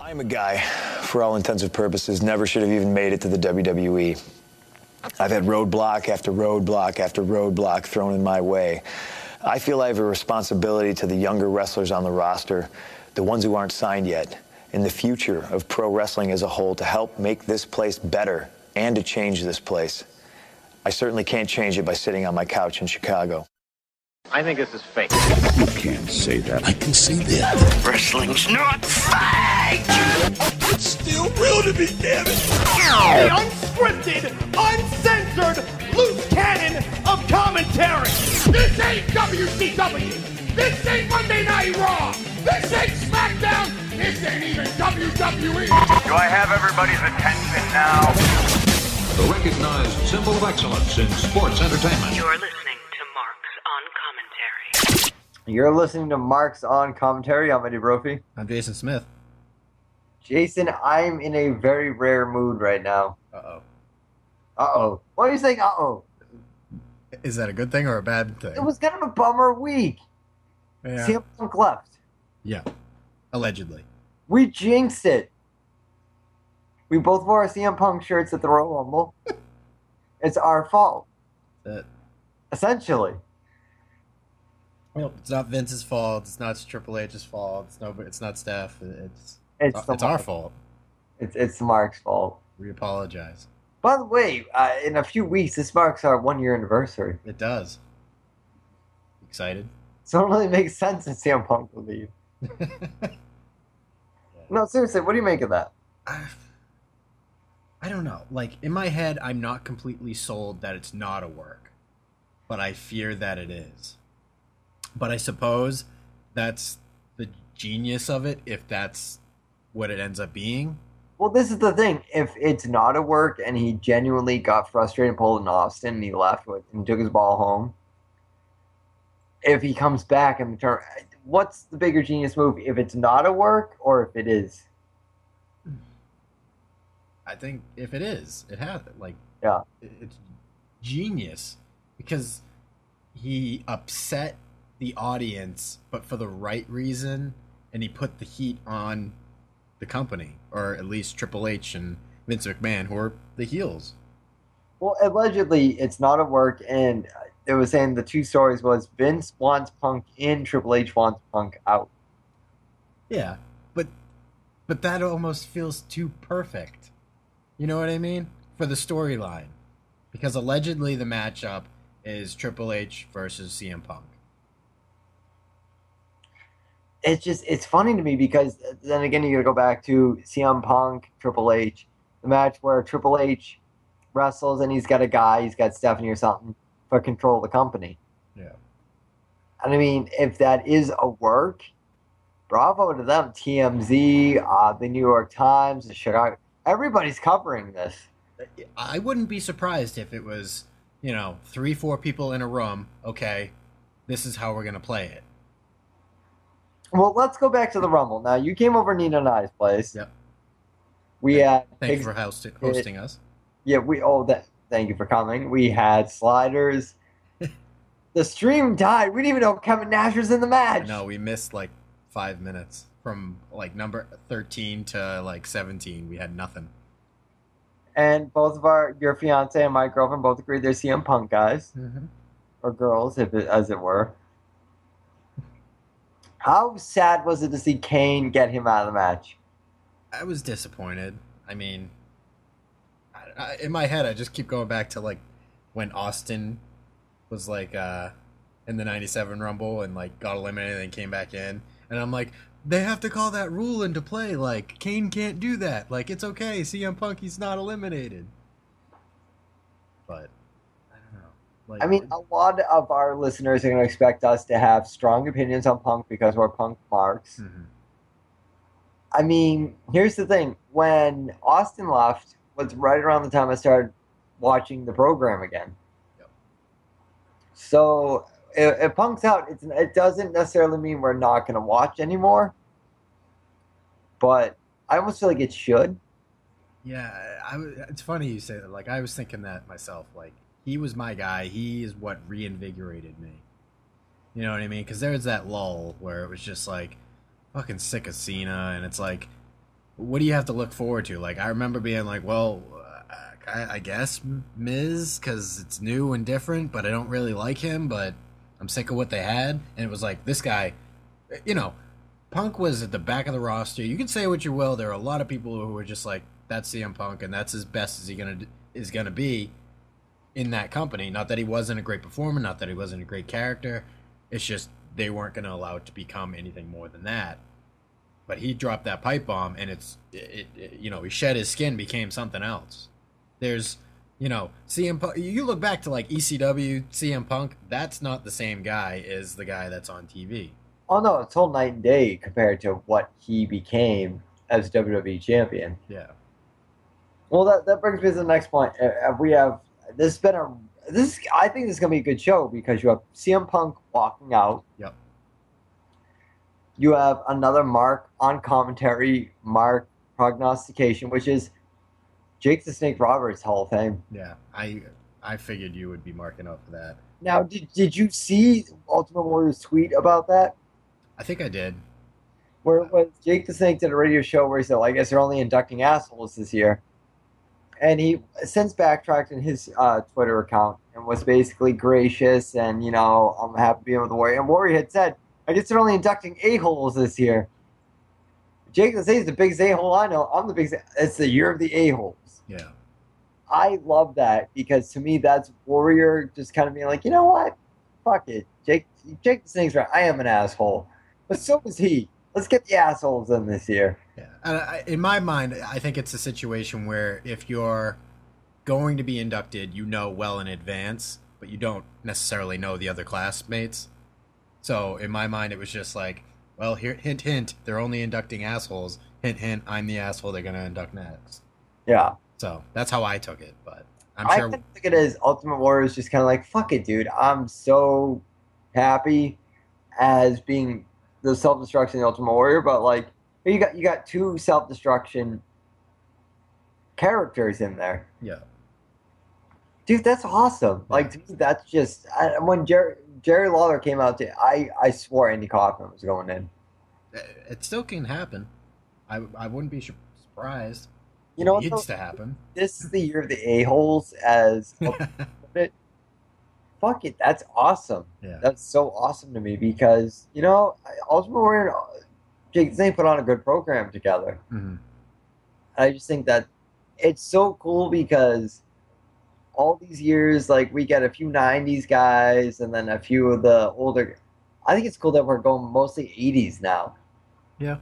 I'm a guy, for all intents and purposes, never should have even made it to the WWE. I've had roadblock after roadblock after roadblock thrown in my way. I feel I have a responsibility to the younger wrestlers on the roster, the ones who aren't signed yet, in the future of pro wrestling as a whole, to help make this place better and to change this place. I certainly can't change it by sitting on my couch in Chicago. I think this is fake. You can't say that. I can say that. Wrestling's not fake! It's still real to me, damn it! The unscripted, uncensored, loose cannon of commentary! This ain't WCW! This ain't Monday Night Raw! This ain't SmackDown! This ain't even WWE! Do I have everybody's attention now? The recognized symbol of excellence in sports entertainment. You're listening to Marks on Commentary. You're listening to Marks on Commentary. I'm Eddie Brophy. I'm Jason Smith. Jason, I'm in a very rare mood right now. Uh-oh. Uh-oh. Why are you saying uh-oh? Is that a good thing or a bad thing? It was kind of a bummer week. Yeah. CM Punk left. Yeah. Allegedly. We jinxed it. We both wore our CM Punk shirts at the Royal Rumble. It's our fault. Essentially. Well, it's not Vince's fault. It's not Triple H's fault. It's not Steph. It's our fault. It's Mark's fault. We apologize. By the way, in a few weeks, this marks our 1-year anniversary. It does. Excited? So it don't really make sense that CM Punk will leave. No, seriously, what do you make of that? I don't know. Like, in my head, I'm not completely sold that it's not a work. But I fear that it is. But I suppose that's the genius of it, if that's what it ends up being. Well, this is the thing. If it's not a work and he genuinely got frustrated and pulled in Austin and he left with and took his ball home, if he comes back and what's the bigger genius move? If it's not a work or if it is? I think if it is, it has it. Like, yeah, it's genius because he upset the audience, but for the right reason, and he put the heat on the company, or at least Triple H and Vince McMahon, who are the heels. Well, allegedly, it's not a work, and it was saying the two stories was Vince wants Punk in, Triple H wants Punk out. Yeah, but that almost feels too perfect. You know what I mean? For the storyline. Because allegedly the matchup is Triple H versus CM Punk. It's funny to me because then again you gotta go back to CM Punk, Triple H, the match where Triple H wrestles and he's got Stephanie or something for control of the company. Yeah. And I mean, if that is a work, bravo to them. TMZ, the New York Times, the Chicago, everybody's covering this. I wouldn't be surprised if it was, 3-4 people in a room. Okay, this is how we're gonna play it. Well, let's go back to the Rumble. Now, you came over Nina and I's place. Yep. We had... Thank you for hosting us. Yeah, thank you for coming. We had sliders. The stream died. We didn't even know Kevin Nash was in the match. No, we missed 5 minutes. From number 13 to 17, we had nothing. And both of your fiance and my girlfriend both agreed they're CM Punk guys. Mm-hmm. Or girls, as it were. How sad was it to see Kane get him out of the match? I was disappointed. I mean, in my head, I just keep going back to when Austin was in the '97 Rumble and got eliminated and then came back in, and I'm like, they have to call that rule into play. Kane can't do that. It's okay. CM Punk, he's not eliminated. But I don't know. A lot of our listeners are going to expect us to have strong opinions on Punk because we're Punk marks. Mm-hmm. Here's the thing. When Austin left was right around the time I started watching the program again. Yep. So if Punk's out, it doesn't necessarily mean we're not going to watch anymore. But I almost feel like it should. Yeah, it's funny you say that. I was thinking that myself. He was my guy. He is what reinvigorated me. You know what I mean? Because there was that lull where it was just fucking sick of Cena, and it's what do you have to look forward to? Like, I remember being like, well, I guess Miz, because it's new and different, but I don't really like him, but I'm sick of what they had. And it was like, this guy, you know, Punk was at the back of the roster. You can say what you will. There are a lot of people who were just like, that's CM Punk, and that's as best as he is gonna be in that company. Not that he wasn't a great performer, not that he wasn't a great character. It's just they weren't going to allow it to become anything more than that. But he dropped that pipe bomb, and he shed his skin, became something else. There's, CM Punk. You look back to like ECW, CM Punk. That's not the same guy as the guy that's on TV. Oh no, it's whole night and day compared to what he became as WWE champion. Yeah. Well, that brings me to the next point. We have I think this is gonna be a good show because you have CM Punk walking out. Yep. You have another mark on commentary, mark prognostication, which is Jake the Snake Roberts Hall of Fame. Yeah, I figured you would be marking up for that. Now, did you see Ultimate Warrior's tweet about that? I think I did. Where Jake the Snake did a radio show where he said, well, I guess they're only inducting assholes this year. And he since backtracked in his Twitter account and was basically gracious and, I'm happy being with the Warrior. And Warrior had said, I guess they're only inducting a-holes this year. Jake the Snake is the biggest a-hole I know. I'm the biggest. It's the year of the a-holes. Yeah. I love that because to me that's Warrior just kind of being like, you know what? Fuck it. Jake the Snake's right. I am an asshole. But so is he. Let's get the assholes in this year. Yeah. And in my mind, I think it's a situation where if you're going to be inducted, you know well in advance, but you don't necessarily know the other classmates. So in my mind, it was just like, well, here, hint, hint, they're only inducting assholes. Hint, hint, I'm the asshole they're going to induct next. Yeah. So that's how I took it, but I'm I sure. think it is Ultimate Warrior is just kind of like, fuck it, dude. I'm so happy as being the self-destruction of the Ultimate Warrior, but like you got two self-destruction characters in there. Yeah. Dude, that's awesome. Like to me, that's just when Jerry Lawler came out, I swore Andy Kaufman was going in. It still can happen. I wouldn't be surprised. You know what? It needs to happen. This is the year of the a-holes as fuck it, that's awesome. Yeah. That's so awesome to me because, Ultimate Warrior and Jake the Snake put on a good program together. Mm-hmm. I just think that it's so cool because all these years, like, we get a few 90s guys and then a few of the older. I think it's cool that we're going mostly 80s now. Yeah.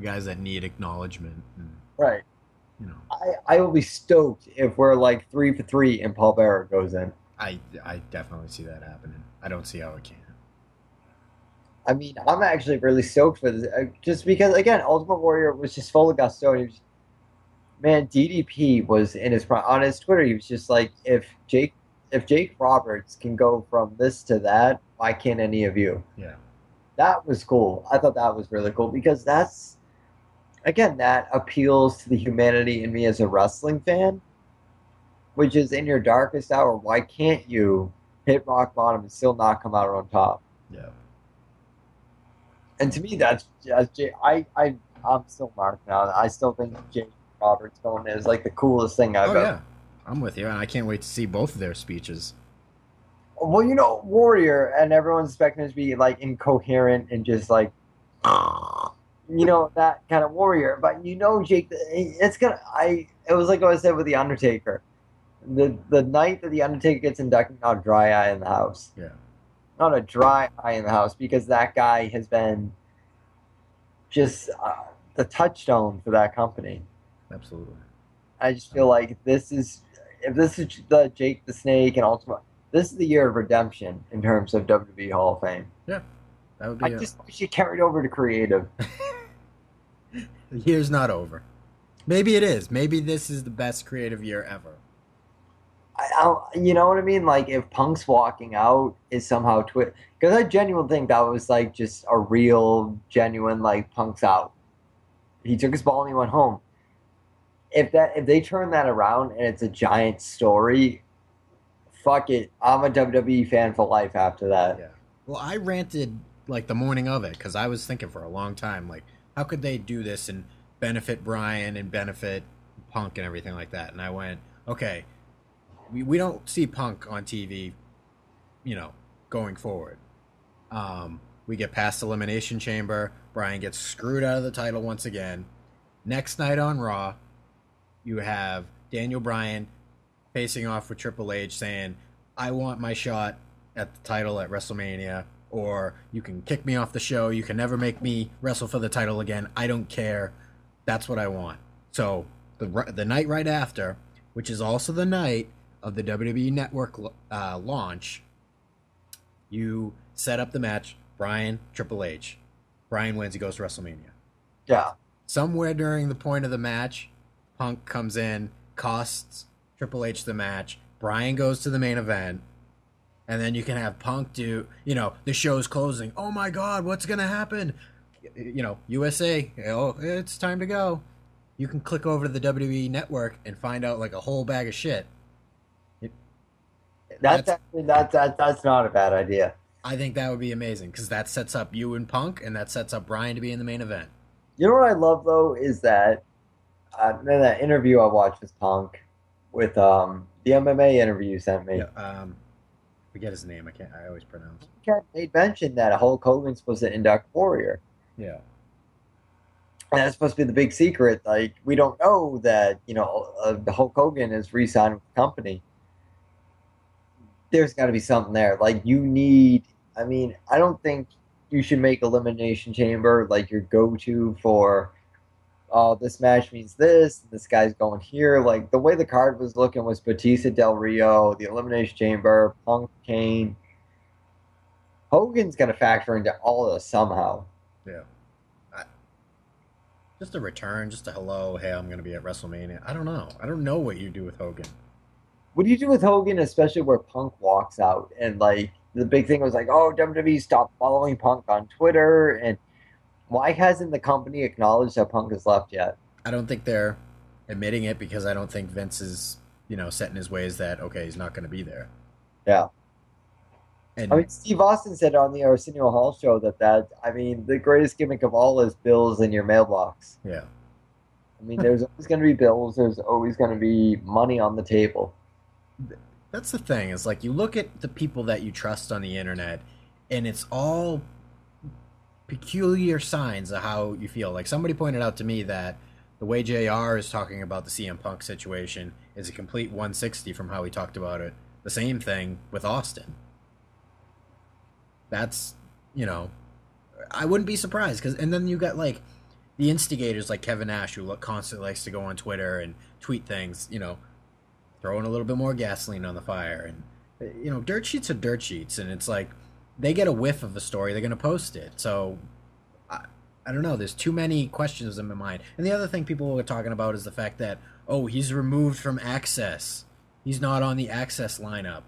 Guys that need acknowledgement. Right. I will be stoked if we're like 3 for 3 and Paul Bearer goes in. I definitely see that happening. I don't see how it can. I mean, I'm actually really stoked for this, just because, again, Ultimate Warrior was just full of gusto. Man, DDP was in his prime. On his Twitter, he was just like, if Jake Roberts can go from this to that, why can't any of you? Yeah. That was cool. I thought that was really cool because that's, again, that appeals to the humanity in me as a wrestling fan, which is in your darkest hour, why can't you hit rock bottom and still not come out on top? Yeah. And to me, I'm still marked now. I still think Jake Roberts going in is like the coolest thing I've ever. Yeah. I'm with you, and I can't wait to see both of their speeches. Well, Warrior, and everyone's expecting it to be like incoherent and just like, that kind of Warrior. But Jake, it's gonna. It was like what I said with the Undertaker. The night that the Undertaker gets inducted, not a dry eye in the house. Yeah. Not a dry eye in the house because that guy has been just the touchstone for that company. Absolutely. I just feel like if this is the Jake the Snake and Ultimate, this is the year of redemption in terms of WWE Hall of Fame. Yeah. That would be I just wish you carried over to creative. The year's not over. Maybe it is. Maybe this is the best creative year ever. You know what I mean? Like, if Punk's walking out is somehow because I genuinely think that was like just a real, genuine, like, Punk's out. He took his ball and he went home. If they turn that around and it's a giant story, fuck it. I'm a WWE fan for life after that. Yeah. Well, I ranted like the morning of it because I was thinking for a long time, like, how could they do this and benefit Bryan and benefit Punk and everything like that. And I went, okay, we don't see Punk on TV, going forward. We get past Elimination Chamber. Bryan gets screwed out of the title once again. Next night on Raw, you have Daniel Bryan facing off with Triple H saying, I want my shot at the title at WrestleMania, or you can kick me off the show. You can never make me wrestle for the title again. I don't care. That's what I want. So the night right after, which is also the night of the WWE Network launch, you set up the match, Bryan, Triple H. Bryan wins, he goes to WrestleMania. Yeah. Somewhere during the point of the match, Punk comes in, costs Triple H the match. Bryan goes to the main event. And then you can have Punk do, the show's closing. Oh my God, what's going to happen? USA, it's time to go. You can click over to the WWE Network and find out like a whole bag of shit. That's not a bad idea. I think that would be amazing because that sets up you and Punk, and that sets up Bryan to be in the main event. You know what I love though is that in that interview I watched with Punk, with the MMA interview you sent me. Yeah, forget his name. I always pronounce. They mentioned that Hulk Hogan's supposed to induct Warrior. Yeah. And that's supposed to be the big secret. Like, we don't know that, the Hulk Hogan is re-signed with the company. There's got to be something there. Like, I don't think you should make Elimination Chamber like your go-to for, this match means this guy's going here. Like, the way the card was looking was Batista, Del Rio, the Elimination Chamber, Punk, Kane. Hogan's going to factor into all of this somehow. Yeah. Just a return, just a hello, hey, I'm going to be at WrestleMania. I don't know. I don't know what you do with Hogan. What do you do with Hogan, especially where Punk walks out? And, like, the big thing was like, oh, WWE stopped following Punk on Twitter. And why hasn't the company acknowledged that Punk has left yet? I don't think they're admitting it because I don't think Vince is, set in his ways that, okay, he's not going to be there. Yeah. And Steve Austin said on the Arsenio Hall show that the greatest gimmick of all is bills in your mailbox. Yeah. There's always going to be bills. There's always going to be money on the table. That's the thing. Is like you look at the people that you trust on the internet, and it's all peculiar signs of how you feel. Like somebody pointed out to me that the way JR is talking about the CM Punk situation is a complete 160 from how he talked about it. The same thing with Austin. That's, I wouldn't be surprised and then you got like the instigators like Kevin Nash who constantly likes to go on Twitter and tweet things, throwing a little bit more gasoline on the fire. And, dirt sheets are dirt sheets. And it's like they get a whiff of a story, they're going to post it. So I don't know. There's too many questions in my mind. And the other thing people were talking about is the fact that, he's removed from Access. He's not on the Access lineup.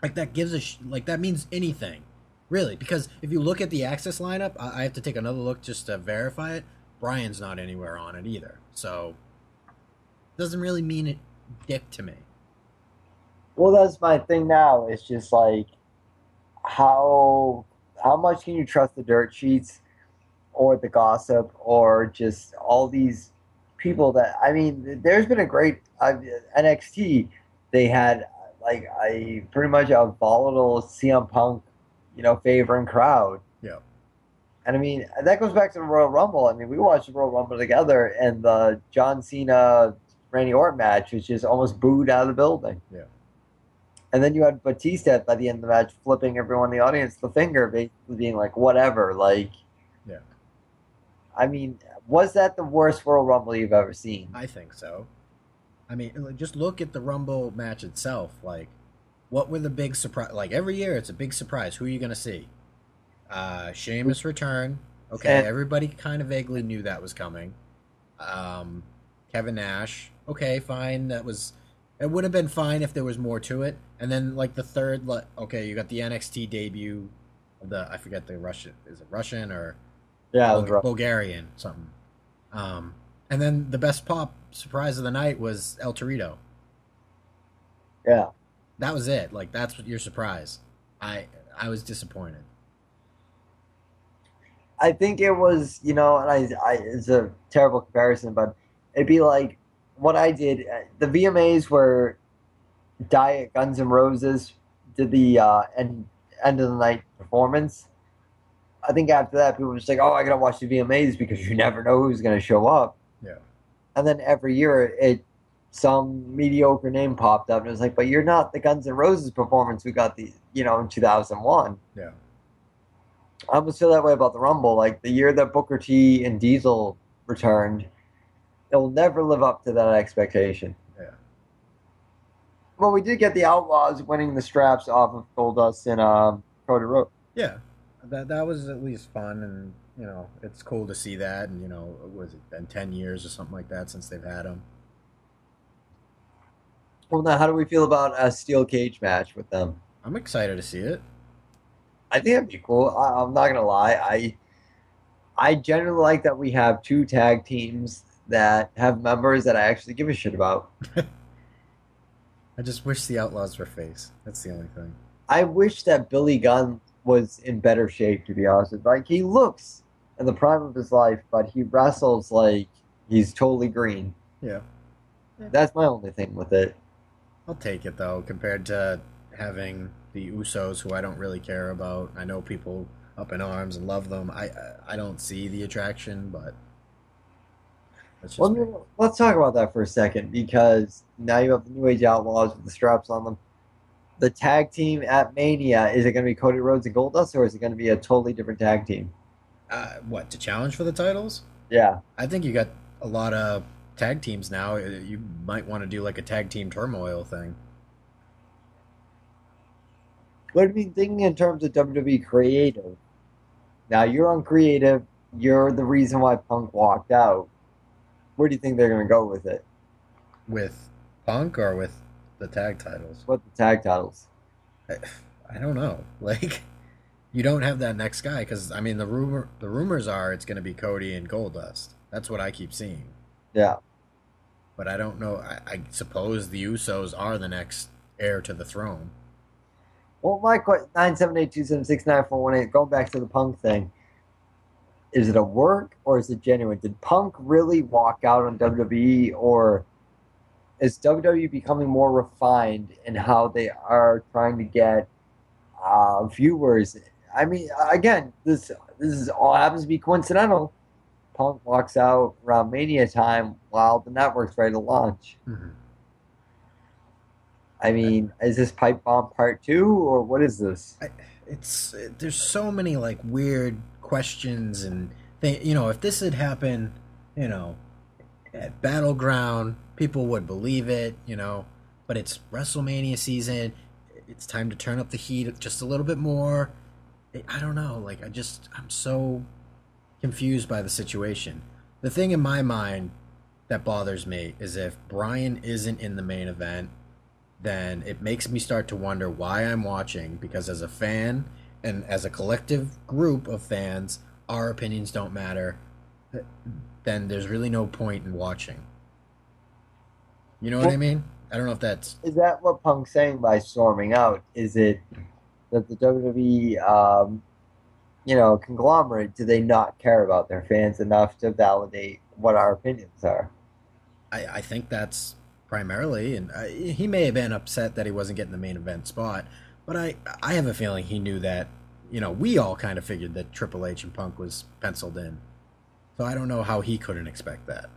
Like that that means anything. Really, because if you look at the Access lineup, I have to take another look just to verify it. Bryan's not anywhere on it either. So, it doesn't really mean it dick to me. Well, that's my thing now. It's just like, how much can you trust the dirt sheets or the gossip or just all these people that, there's been a great, NXT, they had pretty much a volatile CM Punk favoring crowd. Yeah. And that goes back to the Royal Rumble. We watched the Royal Rumble together, and the John Cena Randy Orton match was just almost booed out of the building. Yeah. And then you had Batista by the end of the match flipping everyone in the audience the finger, basically being like, whatever. Like, yeah. Was that the worst Royal Rumble you've ever seen? I think so. Just look at the Rumble match itself. Like, what were the big surprise? Like every year, it's a big surprise. Who are you going to see? Sheamus return. Okay, everybody kind of vaguely knew that was coming. Kevin Nash. Okay, fine. It would have been fine if there was more to it. And then like the third, okay, you got the NXT debut of I forget the Russian. Is it Russian or Bulgarian something? And then the best pop surprise of the night was El Torito. Yeah. That was it. Like, that's your surprise. I was disappointed. I think it was, and it's a terrible comparison, but it'd be like what I did. The VMAs were Diet Guns N' Roses did the end of the night performance. I think after that, people were just like, "Oh, I gotta watch the VMAs because you never know who's gonna show up." Yeah. And then every year, some mediocre name popped up, and it was like, "But you're not the Guns N' Roses performance we got in 2001." Yeah. I almost feel that way about the Rumble. Like the year that Booker T and Diesel returned, it will never live up to that expectation. Yeah. Well, we did get the Outlaws winning the straps off of Goldust and Cody Rhodes. Yeah, that was at least fun, and it's cool to see that. And was it been 10 years or something like that since they've had them? Well, now how do we feel about a steel cage match with them? I'm excited to see it. I think that'd be cool. I'm not gonna lie. I generally like that we have two tag teams that have members that I actually give a shit about. I just wish the Outlaws were face. That's the only thing. I wish that Billy Gunn was in better shape, to be honest with you. Like, he looks in the prime of his life, but he wrestles like he's totally green. Yeah. That's my only thing with it. I'll take it, though, compared to having the Usos, who I don't really care about. I know people up in arms and love them. I don't see the attraction, but that's just me. Let's talk about that for a second, because now you have the New Age Outlaws with the straps on them. The tag team at Mania, is it going to be Cody Rhodes and Goldust, or is it going to be a totally different tag team? What, to challenge for the titles? Yeah. I think you got a lot of tag teams now. You might want to do like a tag team turmoil thing. What do you mean, thinking in terms of WWE creative? Now, you're on creative. You're the reason why Punk walked out. Where do you think they're going to go with it? With Punk or with the tag titles? What the tag titles? I don't know. Like, you don't have that next guy because I mean the rumors are it's going to be Cody and Goldust. That's what I keep seeing. Yeah. But I don't know. I suppose the Usos are the next heir to the throne. Well, my question, 978-276-9418, going back to the Punk thing, is it a work or is it genuine? Did Punk really walk out on WWE, or is WWE becoming more refined in how they are trying to get viewers? I mean, again, this is all happens to be coincidental. Punk walks out around Mania time while the network's ready to launch. Mm-hmm. I mean, is this Pipe Bomb Part 2, or what is this? There's so many like weird questions and if this had happened, at Battleground, people would believe it, but it's WrestleMania season. It's time to turn up the heat just a little bit more. I don't know. Like, I'm so confused by the situation. The thing in my mind that bothers me is if Bryan isn't in the main event, then it makes me start to wonder why I'm watching, because as a fan and as a collective group of fans, our opinions don't matter. Then there's really no point in watching. You know what I mean? I don't know if that's... Is that what Punk's saying by storming out? Is it that the WWE, conglomerate, do they not care about their fans enough to validate what our opinions are? I think that's primarily, and he may have been upset that he wasn't getting the main event spot, but I have a feeling he knew that, we all kind of figured that Triple H and Punk was penciled in. So I don't know how he couldn't expect that.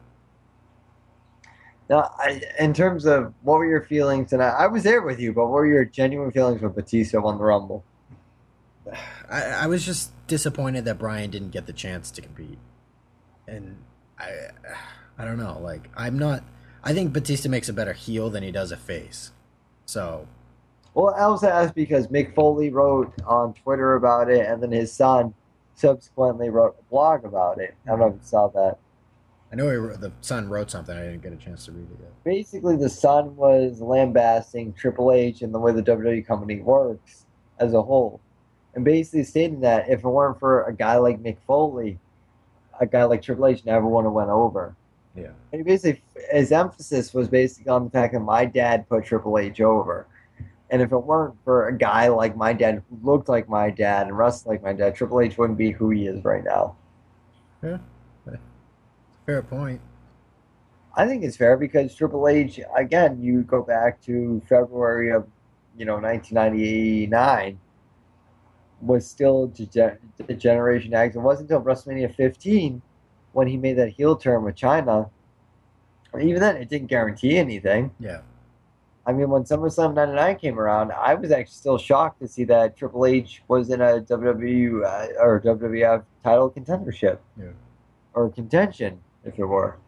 Now, in terms of what were your feelings tonight, I was there with you, but what were your genuine feelings when Batista won the Rumble? I was just disappointed that Bryan didn't get the chance to compete. And I don't know, like, I think Batista makes a better heel than he does a face. So. Well, I also asked because Mick Foley wrote on Twitter about it, and then his son subsequently wrote a blog about it. I don't know if you saw that. I know the son wrote something. I didn't get a chance to read it yet. Basically, the son was lambasting Triple H and the way the WWE company works as a whole. And basically stating that if it weren't for a guy like Mick Foley, a guy like Triple H never would have went over. Yeah. And basically, his emphasis was basically on the fact that my dad put Triple H over. And if it weren't for a guy like my dad, who looked like my dad and wrestled like my dad, Triple H wouldn't be who he is right now. Yeah, fair point. I think it's fair because Triple H, again, you go back to February of, 1999, was still the Generation X. It wasn't until WrestleMania 15 when he made that heel turn with China. Even then, it didn't guarantee anything. Yeah. I mean, when SummerSlam 99 came around, I was actually still shocked to see that Triple H was in a WWE or WWF title contendership. Yeah. Or contention, if it were.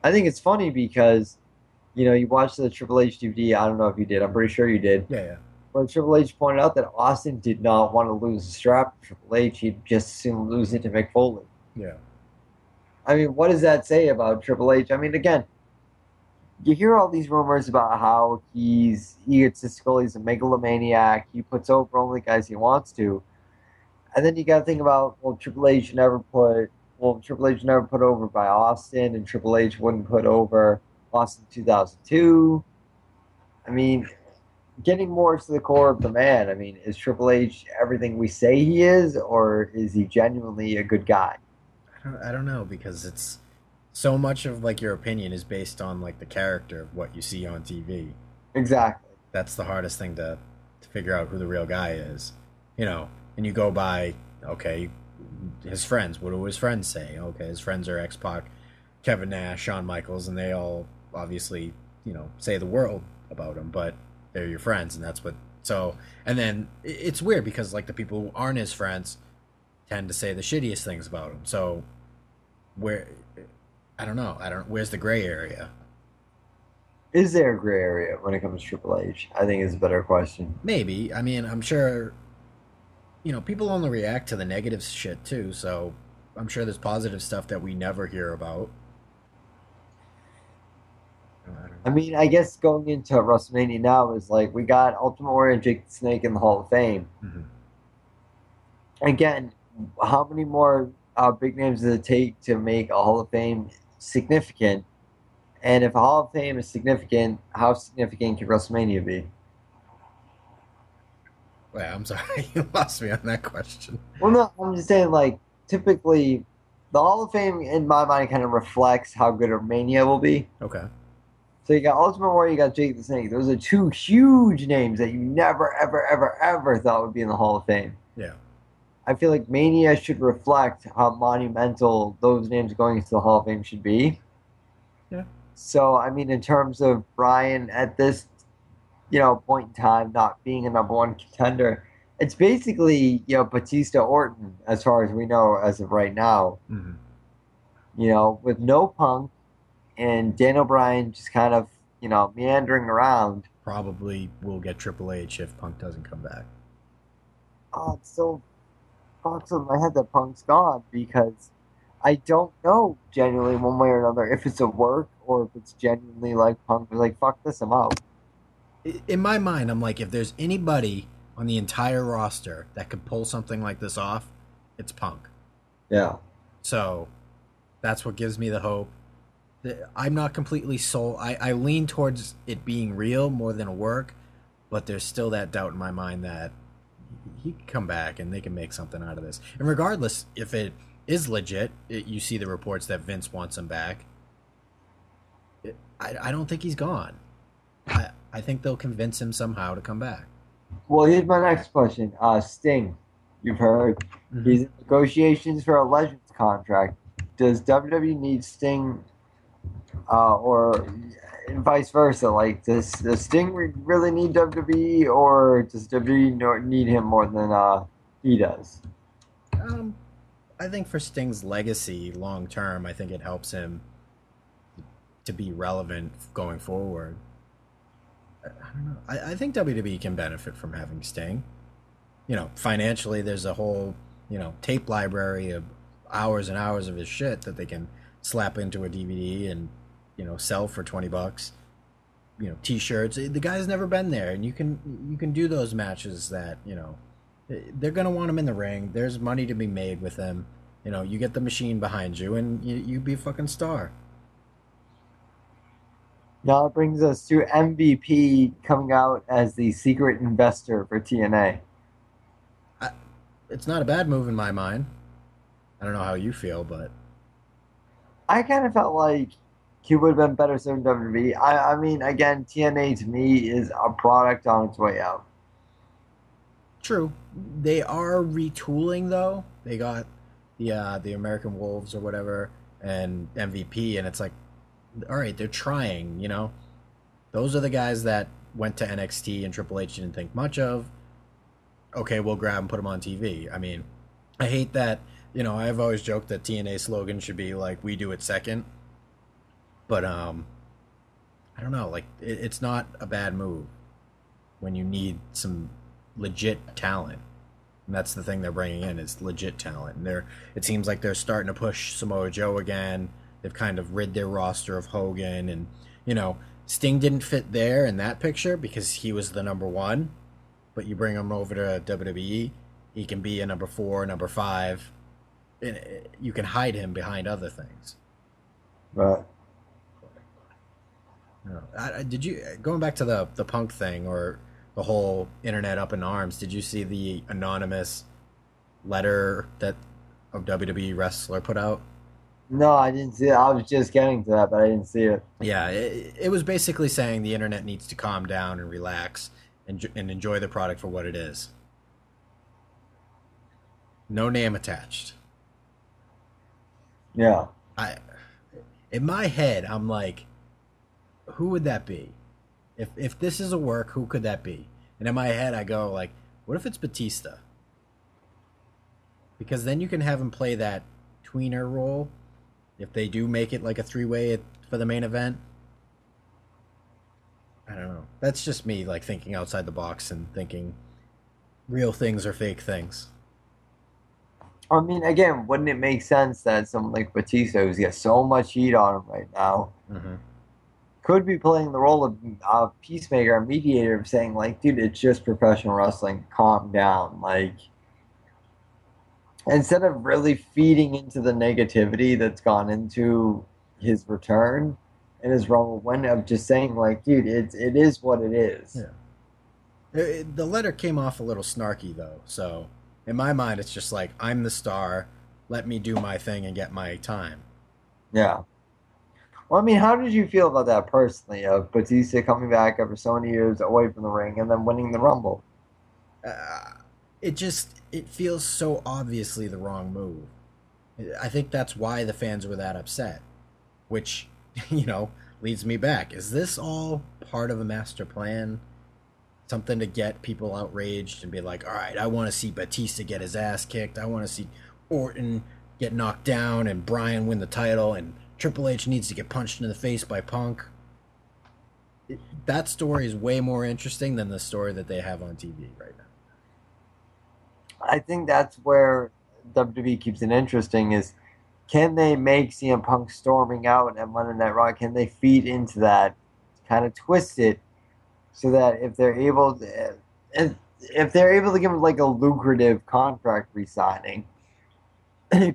I think it's funny because, you watched the Triple H DVD. I don't know if you did. I'm pretty sure you did. Yeah. Where Triple H pointed out that Austin did not want to lose the strap to Triple H. He'd just soon lose it to Mick Foley. Yeah. I mean, what does that say about Triple H? I mean, again, you hear all these rumors about how he's egotistical, he's a megalomaniac, he puts over only guys he wants to. And then you got to think about, Triple H never put over by Austin, and Triple H wouldn't put over Austin 2002. I mean, getting more to the core of the man, I mean, is Triple H everything we say he is, or is he genuinely a good guy? I don't know, because it's so much of like your opinion is based on like the character of what you see on TV. Exactly. That's the hardest thing to figure out who the real guy is, and you go by, okay, his friends. What do his friends say? Okay, his friends are X-Pac, Kevin Nash, Shawn Michaels, and they all obviously, say the world about him, but they're your friends, and that's what. So, and then it's weird because like the people who aren't his friends tend to say the shittiest things about him. So, I don't know. Where's the gray area? Is there a gray area when it comes to Triple H? I think is a better question. Maybe. I mean, I'm sure, people only react to the negative shit too, so I'm sure there's positive stuff that we never hear about. I mean, I guess going into WrestleMania now is like we got Ultimate Warrior and Jake the Snake in the Hall of Fame. Mm-hmm. Again, how many more big names does it take to make a Hall of Fame significant? And if a Hall of Fame is significant, how significant can WrestleMania be? Wait, I'm sorry. You lost me on that question. Well, no, I'm just saying, like, typically, the Hall of Fame, in my mind, kind of reflects how good a Mania will be. Okay. So you got Ultimate Warrior, you got Jake the Snake. Those are two huge names that you never, ever, ever, ever thought would be in the Hall of Fame. Yeah. I feel like Mania should reflect how monumental those names going into the Hall of Fame should be. Yeah. So, I mean, in terms of Bryan at this, point in time not being a number one contender, it's basically, Batista Orton as far as we know as of right now. Mm-hmm. With no Punk and Daniel Bryan just kind of, meandering around. Probably will get Triple H if Punk doesn't come back. Oh, it's so fucks with my head that Punk's gone because I don't know genuinely one way or another if it's a work or if it's genuinely like Punk was like, fuck this, I'm out. In my mind, I'm like, if there's anybody on the entire roster that could pull something like this off, it's Punk. Yeah. So that's what gives me the hope. I'm not completely sold. I lean towards it being real more than a work, but there's still that doubt in my mind that he can come back and they can make something out of this. And regardless, if it is legit, you see the reports that Vince wants him back. I don't think he's gone. I think they'll convince him somehow to come back. Well, here's my next question. Sting, you've heard. Mm-hmm. He's in negotiations for a Legends contract. Does WWE need Sting or vice versa? Like, does Sting really need WWE or does WWE need him more than he does? I think for Sting's legacy long term, I think it helps him to be relevant going forward. I don't know. I think WWE can benefit from having Sting. Financially, there's a whole, tape library of hours and hours of his shit that they can slap into a DVD and, sell for $20. T-shirts. The guy's never been there, and you can do those matches that, they're gonna want him in the ring. There's money to be made with him. You get the machine behind you, and you be a fucking star. Now it brings us to MVP coming out as the secret investor for TNA. It's not a bad move in my mind. I don't know how you feel, but I kind of felt like he would have been better served in WWE. I mean, again, TNA to me is a product on its way out. true. They are retooling though. They got the American Wolves or whatever and MVP, and it's like, all right, they're trying. You know, those are the guys that went to NXT and Triple H didn't think much of. Okay, we'll grab and put them on TV. I mean, I hate that. You know, I've always joked that TNA slogan should be like, "We do it second." But I don't know. Like, it's not a bad move when you need some legit talent, and that's the thing they're bringing in is legit talent. And it seems like they're starting to push Samoa Joe again. They've kind of rid their roster of Hogan, and you know, Sting didn't fit there in that picture because he was the number one. But you bring him over to WWE, he can be a number 4, number 5. And you can hide him behind other things. Right. Did you, going back to the Punk thing or the whole internet up in arms, did you see the anonymous letter that a WWE wrestler put out? No, I didn't see it. I was just getting to that, but I didn't see it. Yeah, it was basically saying the internet needs to calm down and relax and enjoy the product for what it is. No name attached. Yeah. In my head, I'm like, who would that be? If this is a work, who could that be? And in my head, I go like, what if it's Batista? Because then you can have him play that tweener role if they do make it like a 3-way for the main event. I don't know. That's just me like thinking outside the box and thinking real things or fake things. I mean, again, wouldn't it make sense that someone like Batista, who's got so much heat on him right now, could be playing the role of peacemaker or mediator, of saying like, dude, it's just professional wrestling, calm down. Like, instead of really feeding into the negativity that's gone into his return and his role, when of just saying like, dude, it is what it is. Yeah. The letter came off a little snarky though, so in my mind, it's just like, I'm the star. Let me do my thing and get my time. Yeah. Well, I mean, how did you feel about that personally, of Batista coming back after so many years away from the ring and then winning the Rumble? It feels so obviously the wrong move. I think that's why the fans were that upset, which, you know, leads me back. Is this all part of a master plan? Something to get people outraged and be like, all right, I want to see Batista get his ass kicked. I want to see Orton get knocked down and Bryan win the title and Triple H needs to get punched in the face by Punk. That story is way more interesting than the story that they have on TV right now. I think that's where WWE keeps it interesting is, can they make CM Punk storming out at Monday Night Raw? Can they feed into that, kind of twist it, so that if they're able to give him like a lucrative contract re-signing,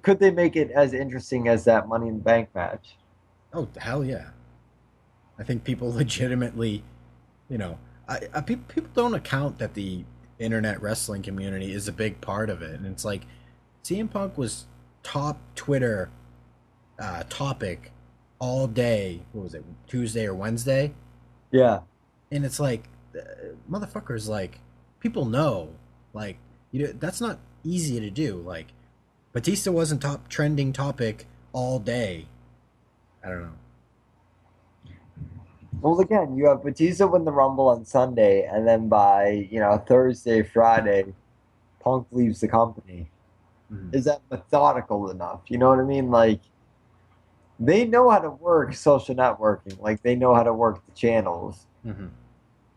could they make it as interesting as that Money in the Bank match? Oh, hell yeah. I think people legitimately, you know, people don't account that the internet wrestling community is a big part of it. And it's like, CM Punk was top Twitter topic all day. What was it, Tuesday or Wednesday? Yeah. And it's like, motherfuckers, like, people know, like, you know, that's not easy to do. Like, Batista wasn't top trending topic all day. I don't know. Well, again, you have Batista win the Rumble on Sunday, and then by, you know, Thursday, Friday, Punk leaves the company. Mm-hmm. Is that methodical enough? You know what I mean? Like, they know how to work social networking. Like, they know how to work the channels. Mm-hmm.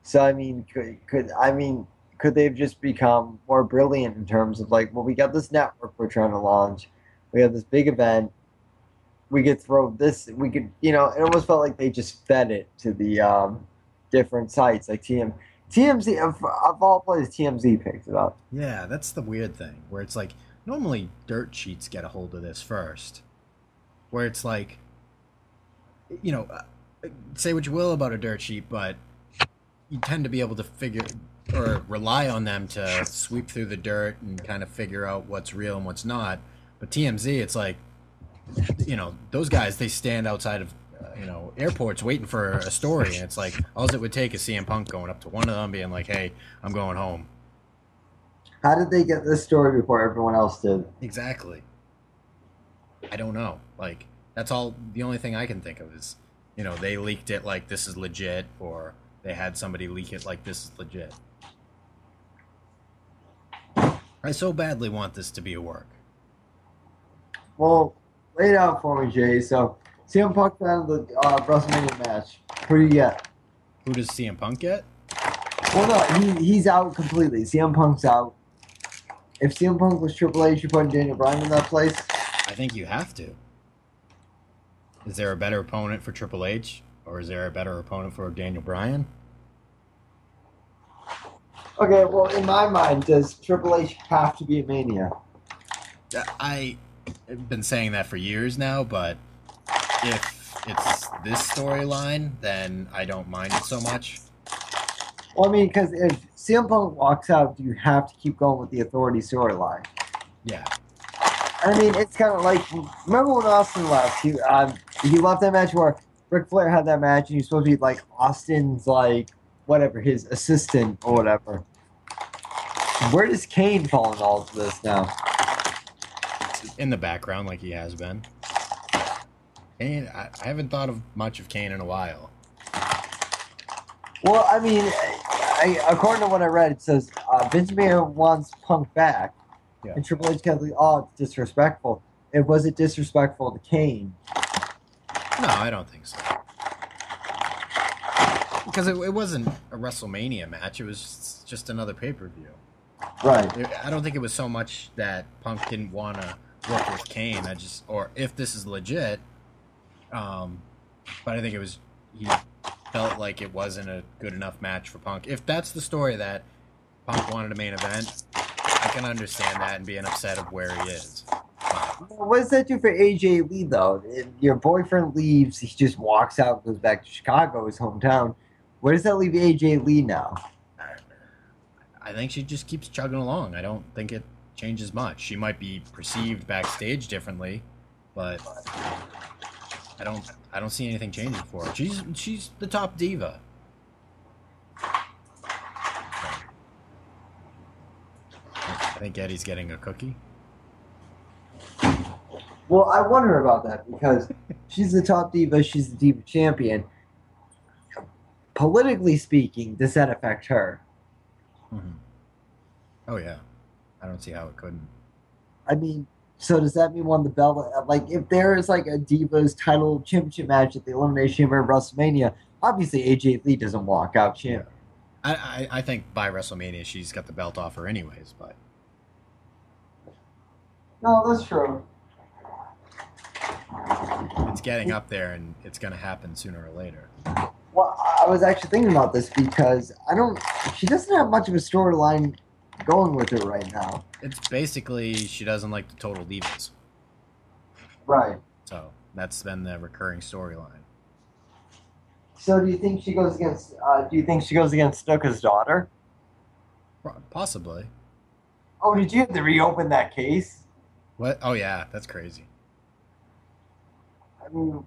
So, I mean, could they have just become more brilliant in terms of like, well, we got this network we're trying to launch. We have this big event. We could throw this. We could, you know, it almost felt like they just fed it to the different sites. Like TMZ, of all places, TMZ picked it up. Yeah, that's the weird thing. Where it's like, normally dirt sheets get a hold of this first. Where it's like, you know, say what you will about a dirt sheet, but you tend to be able to figure or rely on them to sweep through the dirt and kind of figure out what's real and what's not. But TMZ, it's like, those guys, they stand outside of airports waiting for a story, and it's like all it would take is CM Punk going up to one of them being like, hey, I'm going home. How did they get this story before everyone else did? Exactly. I don't know. Like, that's all. The only thing I can think of is, they leaked it like this is legit, or they had somebody leak it like this is legit. I so badly want this to be a work. Well, lay it out for me, Jay. So, CM Punk found the WrestleMania match. Who do you get? Who does CM Punk get? Well, no, he's out completely. CM Punk's out. If CM Punk was Triple H, you put Daniel Bryan in that place? I think you have to. Is there a better opponent for Triple H? Or is there a better opponent for Daniel Bryan? Okay, well, in my mind, does Triple H have to be a Mania? I've been saying that for years now, but if it's this storyline, then I don't mind it so much. Well, I mean, because if CM Punk walks out, do you have to keep going with the Authority storyline? Yeah. I mean, it's kind of like, remember when Austin left? He left that match where Ric Flair had that match, and he was supposed to be like Austin's, like, whatever, his assistant or whatever. Where does Kane fall in all of this now? In the background, like he has been. Kane, I haven't thought of much of Kane in a while. Well, I mean, according to what I read, it says Vince McMahon wants Punk back. Yeah. And Triple H kept like, oh, it's disrespectful. Was it disrespectful to Kane? No, I don't think so. Because it wasn't a WrestleMania match. It was just another pay-per-view. Right. I don't think it was so much that Punk didn't want to work with Kane. Or if this is legit, but I think it was, he felt like it wasn't a good enough match for Punk. If that's the story that Punk wanted a main event, I can understand that and being upset of where he is. What does that do for AJ Lee, though? If your boyfriend leaves, he just walks out, goes back to Chicago, his hometown. Where does that leave AJ Lee now? I think she just keeps chugging along. I don't think it changes much. She might be perceived backstage differently, but I don't see anything changing for her. She's the top diva. I think Eddie's getting a cookie. Well, I wonder about that because she's the top diva, she's the diva champion. Politically speaking, does that affect her? Mm-hmm. Oh, yeah. I don't see how it couldn't. I mean, so does that mean one the belt? Like, if there is like a Divas title championship match at the Elimination Chamber of WrestleMania, obviously AJ Lee doesn't walk out champion. Yeah. I think by WrestleMania she's got the belt off her anyways, but. No, that's true. It's getting up there and it's going to happen sooner or later. Well, I was actually thinking about this because she doesn't have much of a storyline going with her right now. It's basically she doesn't like the Total Divas. Right. So that's been the recurring storyline. So do you think she goes against Snuka's daughter? Possibly. Oh, did you have to reopen that case? What? Oh yeah, that's crazy. I mean,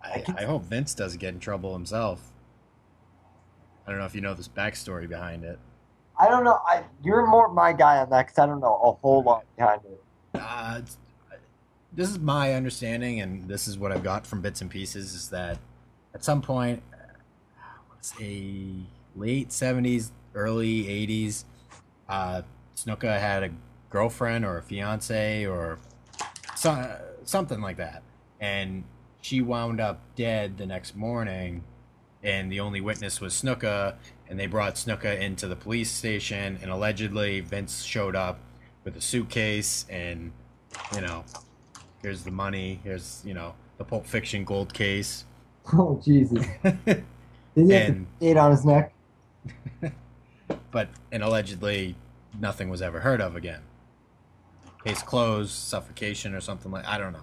I hope Vince doesn't get in trouble himself. I don't know if you know this backstory behind it. I don't know. You're more my guy on that because I don't know a whole lot behind it. This is my understanding, and this is what I've got from bits and pieces, is that at some point, let's say late 70s, early 80s, Snuka had a girlfriend or a fiance or something like that. And she wound up dead the next morning, and the only witness was Snuka, and they brought Snuka into the police station, and allegedly Vince showed up with a suitcase, and, here's the money, here's, the Pulp Fiction gold case. Oh, Jesus. Did he have a date on his neck? And allegedly nothing was ever heard of again. Case closed, suffocation or something I don't know.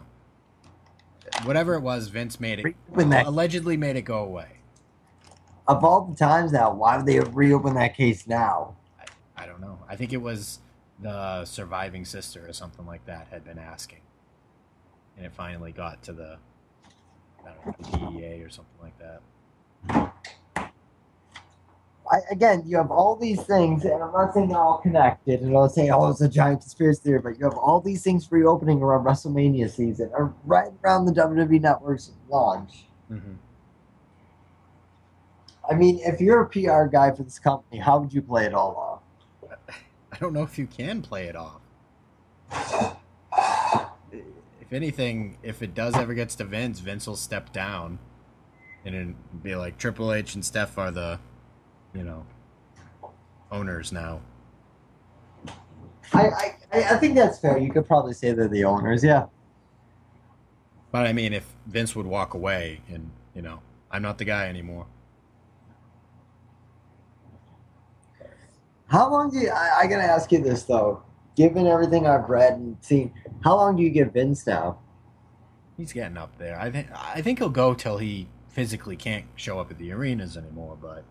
whatever it was, Vince made it, allegedly made it go away. Of all the times now, why would they reopen that case now? I don't know. I think it was the surviving sister or something like that had been asking. And it finally got to the DEA or something like that. Again, you have all these things, and I'm not saying they're all connected, and I'm not saying, it's a giant conspiracy theory, but you have all these things reopening around WrestleMania season, or right around the WWE Network's launch. Mm-hmm. I mean, if you're a PR guy for this company, how would you play it all off? I don't know if you can play it off. If anything, if it does ever gets to Vince will step down and it'd be like Triple H and Steph are the, owners now. I think that's fair. You could probably say they're the owners, yeah. But I mean, if Vince would walk away and, I'm not the guy anymore. How long do you... I gotta ask you this, though. Given everything I've read and seen, how long do you give Vince now? He's getting up there. I think he'll go till he physically can't show up at the arenas anymore, but...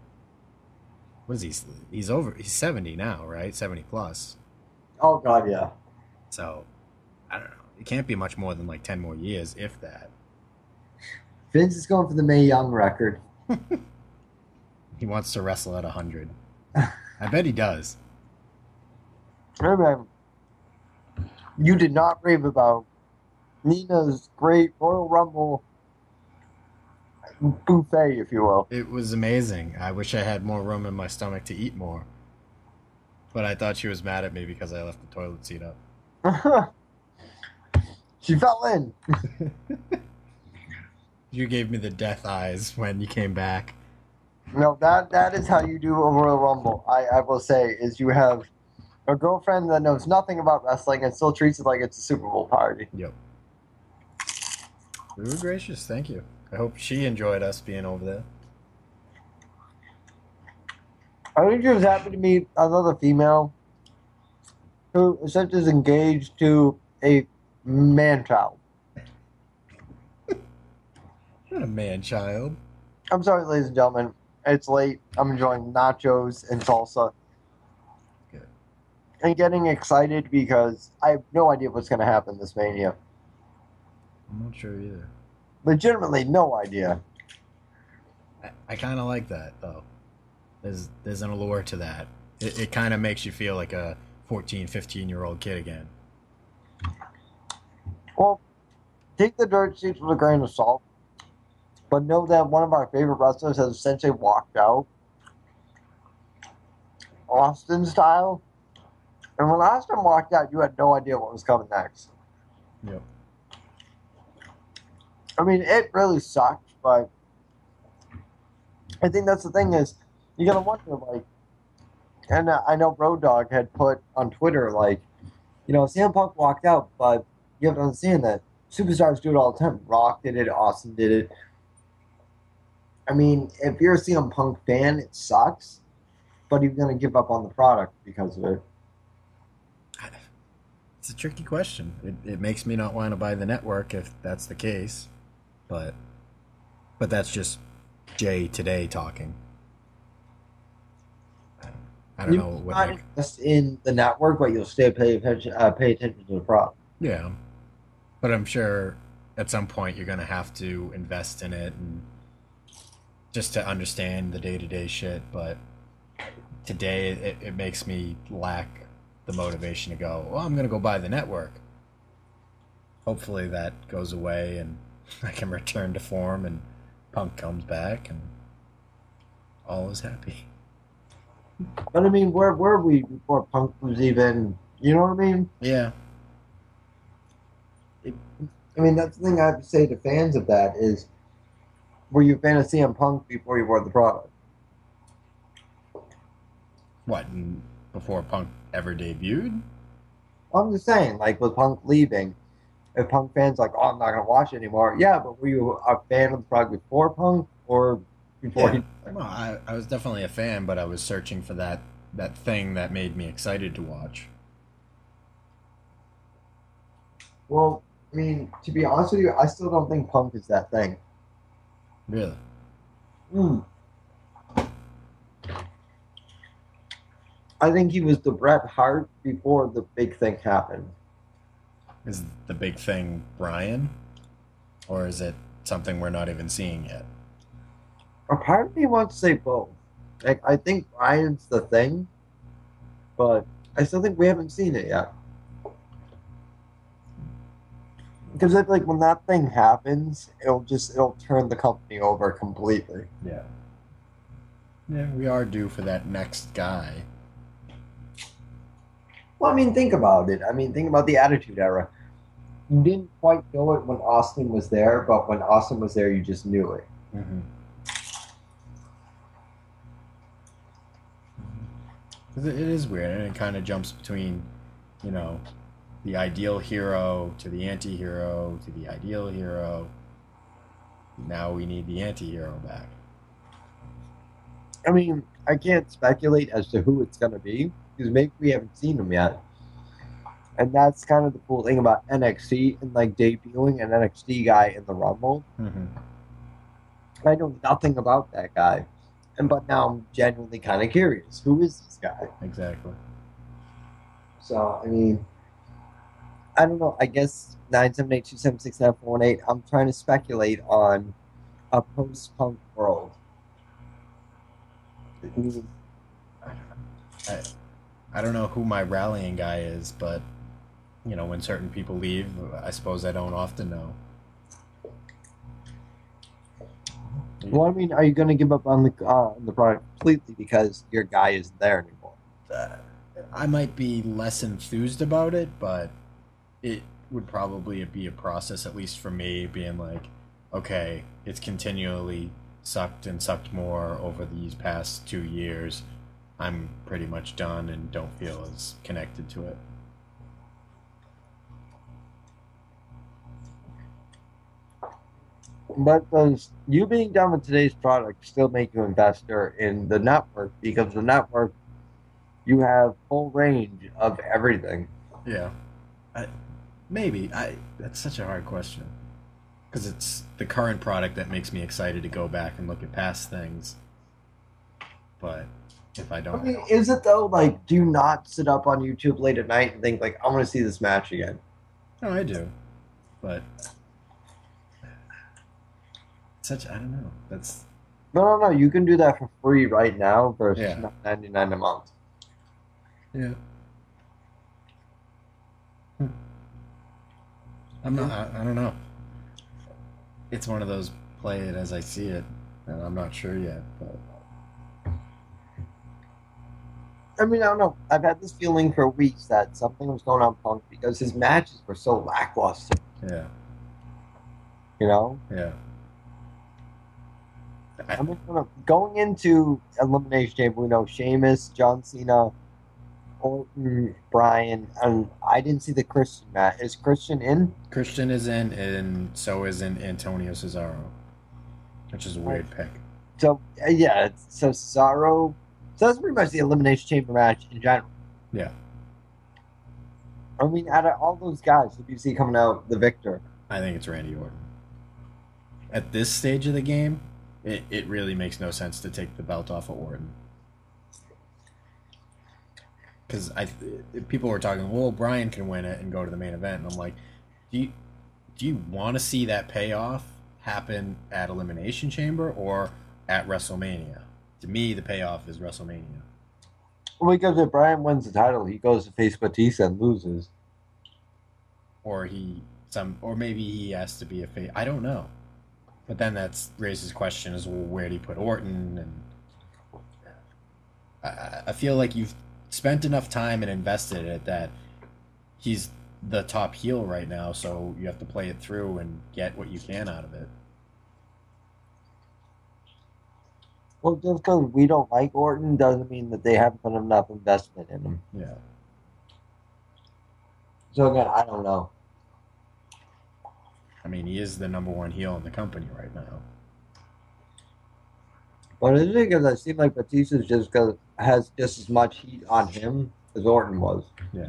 What is he? He's 70 now, right? 70 plus. Oh, God, yeah. So, I don't know. It can't be much more than like 10 more years, if that. Vince is going for the Mae Young record. He wants to wrestle at 100. I bet he does. Remember, you did not rave about Nina's great Royal Rumble buffet, if you will. It was amazing. I wish I had more room in my stomach to eat more. But I thought she was mad at me because I left the toilet seat up. She fell in. You gave me the death eyes when you came back. No, that is how you do a Royal Rumble. I will say, is you have a girlfriend that knows nothing about wrestling and still treats it like it's a Super Bowl party. Yep. We were gracious. Thank you. I hope she enjoyed us being over there. I think she was happy to meet another female who essentially is engaged to a man-child. Not a man-child. I'm sorry, ladies and gentlemen. It's late. I'm enjoying nachos and salsa. Good. And getting excited because I have no idea what's going to happen this Mania. I'm not sure either. Legitimately no idea. I kind of like that, though. There's an allure to that. It kind of makes you feel like a 14, 15-year-old kid again. Well, take the dirt sheets with a grain of salt, but know that one of our favorite wrestlers has essentially walked out, Austin style. And when Austin walked out, you had no idea what was coming next. Yep. I mean, it really sucked, but I think that's the thing is, you're going to wonder, like, and I know Road Dogg had put on Twitter, like, CM Punk walked out, but you have to understand that superstars do it all the time. Rock did it, Austin did it. I mean, if you're a CM Punk fan, it sucks, but you're going to give up on the product because of it. It's a tricky question. It makes me not want to buy the network if that's the case. But that's just Jay today talking. I don't know what. Not invest in the network, but you'll still pay attention to the product. Yeah, but I'm sure at some point you're gonna have to invest in it and just to understand the day-to-day shit. But today it makes me lack the motivation to go, well, I'm gonna go buy the network. Hopefully that goes away and I can return to form and Punk comes back and all is happy. But I mean, where were we before Punk was even, you know what I mean? Yeah. I mean, that's the thing I have to say to fans of that is, were you a fan of CM Punk before you wore the product? What, before Punk ever debuted? I'm just saying, like, with Punk leaving, if Punk fans like, I'm not going to watch it anymore. Yeah, but were you a fan of the product before Punk or before he... Well, I was definitely a fan, but I was searching for that thing that made me excited to watch. Well, I mean, to be honest with you, I still don't think Punk is that thing. Really? I think he was the Bret Hart before the big thing happened. Is the big thing Bryan? Or is it something we're not even seeing yet? A part of me wants to say both. Like, I think Bryan's the thing, but I still think we haven't seen it yet. Because like when that thing happens, it'll turn the company over completely. Yeah. Yeah, we are due for that next guy. Well, I mean, think about it. I mean, think about the Attitude Era. You didn't quite know it when Austin was there, but when Austin was there, you just knew it. Mm-hmm. It is weird, and it kind of jumps between, you know, the ideal hero to the anti-hero to the ideal hero. Now we need the anti-hero back. I mean, I can't speculate as to who it's going to be, because maybe we haven't seen him yet. And that's kind of the cool thing about NXT and like debuting an NXT guy in the Rumble. Mm-hmm. I know nothing about that guy. But now I'm genuinely kind of curious. Who is this guy? Exactly. So, I mean, I don't know. I guess 978-276-9418. I'm trying to speculate on a post-punk world. I don't know who my rallying guy is, but, you know, when certain people leave, I suppose I don't often know. Well, I mean, are you going to give up on the product completely because your guy isn't there anymore? I might be less enthused about it, but it would probably be a process, at least for me, being like, okay, it's continually sucked and sucked more over these past 2 years. I'm pretty much done and don't feel as connected to it. But does you being done with today's product still make you investor in the network? Because the network, you have full range of everything. Yeah. Maybe. That's such a hard question. Because it's the current product that makes me excited to go back and look at past things. But if I don't... I mean, is it though, like, do you not sit up on YouTube late at night and think, like, I want to see this match again? No, I do. But... I don't know. That's... No. You can do that for free right now versus $9.99 a month. Yeah. I don't know. It's one of those play it as I see it, and I'm not sure yet, but... I mean, I don't know. I've had this feeling for weeks that something was going on Punk because his matches were so lackluster. Yeah. You know? Yeah. I mean, going into Elimination Chamber, we know Sheamus, John Cena, Orton, Bryan, and I didn't see the Christian match. Is Christian in? Christian is in, and so is in Antonio Cesaro, which is a weird pick. So, yeah, so Cesaro... So that's pretty much the Elimination Chamber match in general. Yeah. I mean, out of all those guys, who do you see coming out the victor? I think it's Randy Orton. At this stage of the game, it really makes no sense to take the belt off of Orton. Because people were talking, well, Bryan can win it and go to the main event. And I'm like, do you want to see that payoff happen at Elimination Chamber or at WrestleMania? To me, the payoff is WrestleMania. Well, because if Bryan wins the title, he goes to face Batista and loses. Or maybe he has to be a face. I don't know. But then that raises question as well, where do you put Orton? And I feel like you've spent enough time and invested in it that he's the top heel right now, so you have to play it through and get what you can out of it. Well, just because we don't like Orton doesn't mean that they haven't put enough investment in him. Yeah. So again, I don't know. I mean, he is the number one heel in the company right now. But the thing is, I seem like Batista has just as much heat on him as Orton was. Yeah.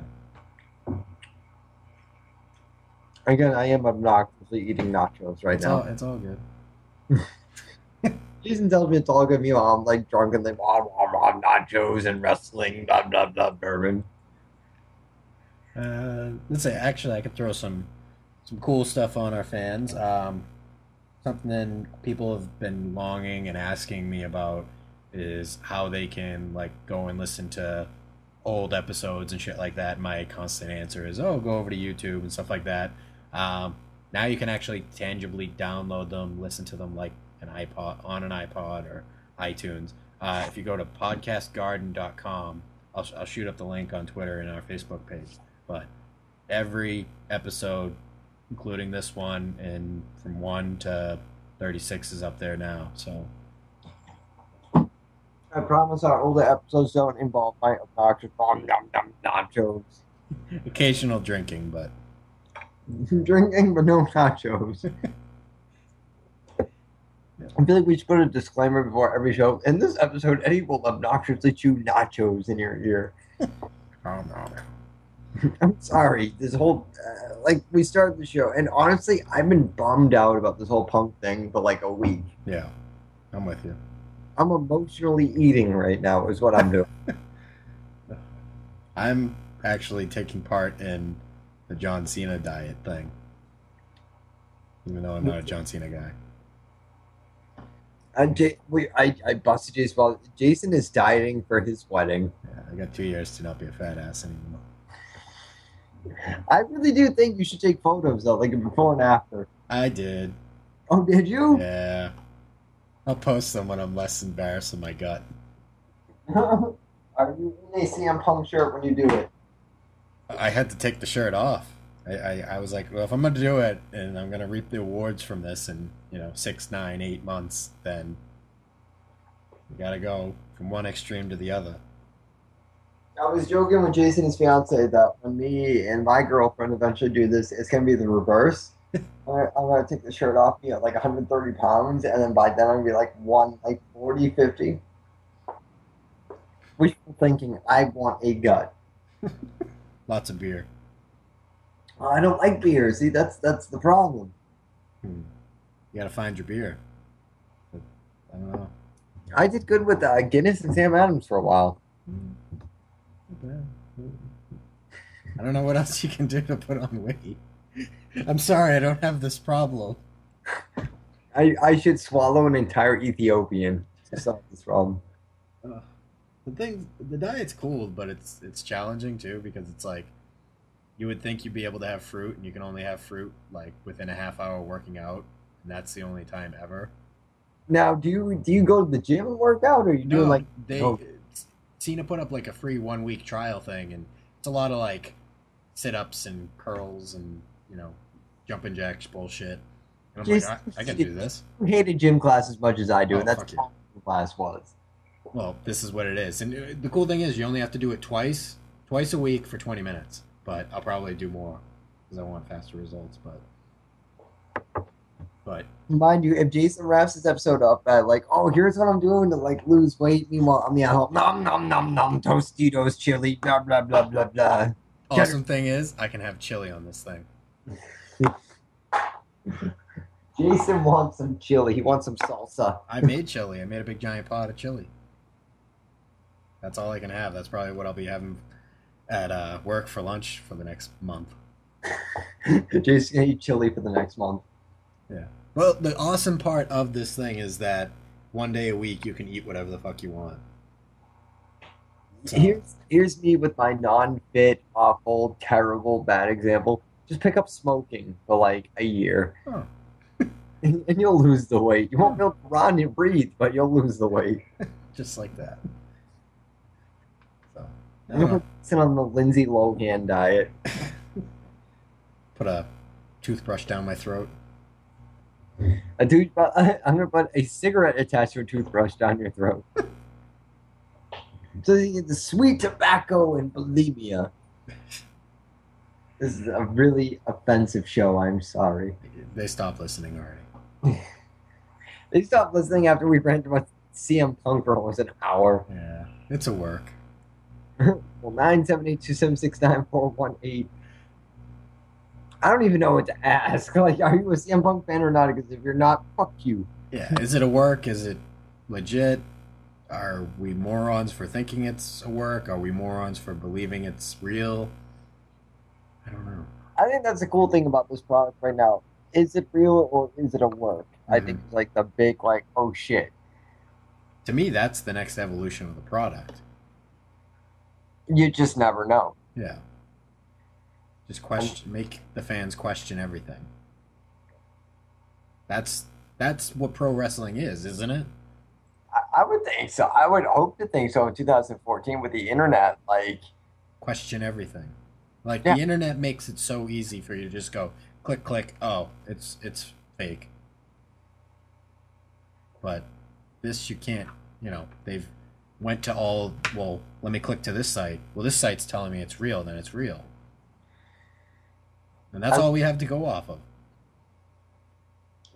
Again, I am obnoxiously eating nachos right now. It's all good. Jason tells me it's all good. Meanwhile, I'm like drunk and like nachos and wrestling, blah blah blah, bourbon. Let's say actually, I could throw some cool stuff on our fans. Something people have been longing and asking me about is how they can like go and listen to old episodes and shit like that. My constant answer is, go over to YouTube and stuff like that. Now you can actually tangibly download them, listen to them like an iPod or iTunes. If you go to podcastgarden.com, I'll shoot up the link on Twitter and our Facebook page. But every episode, including this one, and from 1 to 36 is up there now. So I promise our older episodes don't involve my obnoxious nachos. Occasional drinking, but drinking, but no nachos. I feel like we should put a disclaimer before every show. In this episode, Eddie will obnoxiously chew nachos in your ear. Oh no. I'm sorry. This whole, we started the show, and honestly, I've been bummed out about this whole punk thing for like a week. Yeah, I'm with you. I'm emotionally eating right now, is what I'm doing. I'm actually taking part in the John Cena diet thing, even though I'm not a John Cena guy. I busted Jason. Well, Jason is dieting for his wedding. Yeah, I got 2 years to not be a fat ass anymore. I really do think you should take photos though, like a before and after. I did. Oh, did you? Yeah. I'll post them when I'm less embarrassed in my gut. Are you in a CM Punk shirt when you do it? I had to take the shirt off. I was like, well, if I'm going to do it and I'm going to reap the awards from this in, 6, 9, 8 months, then you got to go from one extreme to the other. I was joking with Jason, his fiance, that when me and my girlfriend eventually do this, it's going to be the reverse. I'm going to take the shirt off, be at like 130 pounds, and then by then I'm going to be like 40, 50. Wishful thinking, I want a gut. Lots of beer. I don't like beer. See, that's the problem. You got to find your beer. But I don't know. I did good with Guinness and Sam Adams for a while. I don't know what else you can do to put on weight. I'm sorry, I don't have this problem. I should swallow an entire Ethiopian to solve this problem. The diet's cool, but it's challenging too, because it's like you would think you'd be able to have fruit, and you can only have fruit like within a half hour working out, and that's the only time ever. Now, do you go to the gym and work out, or are you doing like Cena put up like a free 1 week trial thing, and it's a lot of like sit-ups and curls and jumping jacks bullshit. And I'm like, I can do this. You hated gym class as much as I do, and that's what the class was. Well, this is what it is, and the cool thing is you only have to do it twice a week for 20 minutes. But I'll probably do more because I want faster results. But mind you, if Jason wraps this episode up at like, here's what I'm doing to like lose weight, meanwhile I'm at home, nom nom nom nom, Tostitos, chili, blah blah blah blah blah. Awesome thing is, I can have chili on this thing. Jason wants some chili. He wants some salsa. I made chili. I made a big giant pot of chili. That's all I can have. That's probably what I'll be having at work for lunch for the next month. Jason can eat chili for the next month. Yeah. Well, the awesome part of this thing is that 1 day a week you can eat whatever the fuck you want. So. Here's me with my non-fit, awful, terrible, bad example. Just pick up smoking for like a year. Oh. And you'll lose the weight. You won't be able to run and breathe, but you'll lose the weight. Just like that. So, I'm going to sit on the Lindsay Lohan diet. Put a toothbrush down my throat. I'm going to put a cigarette attached to a toothbrush down your throat. So you get the sweet tobacco and bulimia. This is a really offensive show. I'm sorry. They stopped listening already. They stopped listening after we ran about CM Punk for almost an hour. Yeah, it's a work. Well, 978-276-9418. I don't even know what to ask. Like, are you a CM Punk fan or not? Because if you're not, fuck you. Yeah, is it a work? Is it legit? Are we morons for thinking it's a work? Are we morons for believing it's real? I don't know. I think that's the cool thing about this product right now. Is it real or is it a work? I think it's like the big, like, oh shit. To me, that's the next evolution of the product. You just never know. Yeah. Just make the fans question everything. That's what pro wrestling is, isn't it? I would think so. I would hope to think so in 2014 with the internet. Like, question everything. Like, the internet makes it so easy for you to just go click, click. Oh, it's fake. But this you can't. They've went to all. Well, let me click to this site. Well, this site's telling me it's real. Then it's real. And that's all we have to go off of.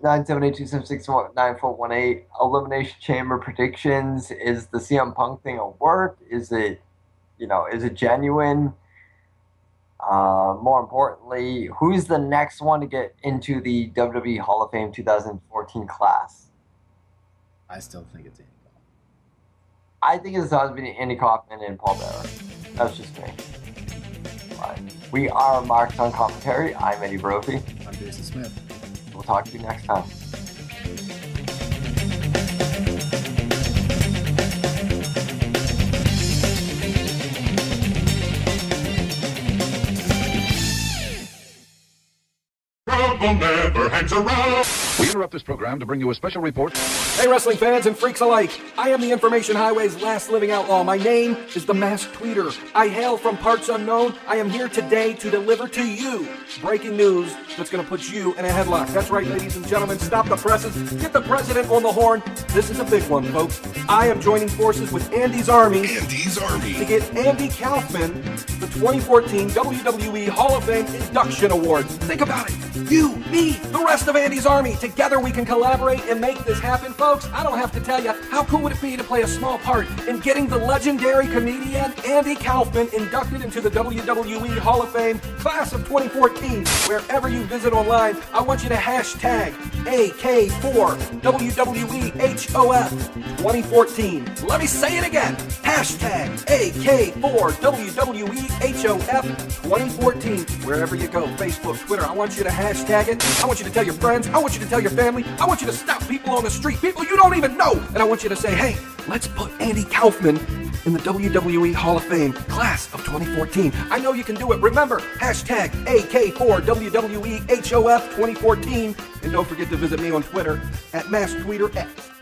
978-276-9418. Elimination Chamber predictions. Is the CM Punk thing a work? Is it, is it genuine? More importantly, who's the next one to get into the WWE Hall of Fame 2014 class? I still think it's Andy Kaufman. I think it's always been Andy Kaufman and Paul Bearer. That's just me. But we are Marks on Commentary. I'm Eddie Brophy. I'm Jason Smith. We'll talk to you next time. Never hangs around. We interrupt this program to bring you a special report. Hey, wrestling fans and freaks alike. I am the Information Highway's last living outlaw. My name is the Masked Tweeter. I hail from parts unknown. I am here today to deliver to you breaking news that's going to put you in a headlock. That's right, ladies and gentlemen. Stop the presses. Get the president on the horn. This is a big one, folks. I am joining forces with Andy's Army. Andy's Army. To get Andy Kaufman the 2014 WWE Hall of Fame Induction Award. Think about it. You, me, the rest of Andy's Army. Together we can collaborate and make this happen, folks. I don't have to tell you, how cool would it be to play a small part in getting the legendary comedian Andy Kaufman inducted into the WWE Hall of Fame Class of 2014. Wherever you visit online, I want you to hashtag AK4WWEHOF 2014. Let me say it again. Hashtag AK4WWEHOF 2014. Wherever you go, Facebook, Twitter, I want you to hashtag it. I want you to tell your friends. I want you to tell your family. I want you to stop people on the street, people you don't even know. And I want you to say, hey, let's put Andy Kaufman in the WWE Hall of Fame Class of 2014. I know you can do it. Remember, hashtag AK4WWEHOF 2014. And don't forget to visit me on Twitter at MaskTweeterX.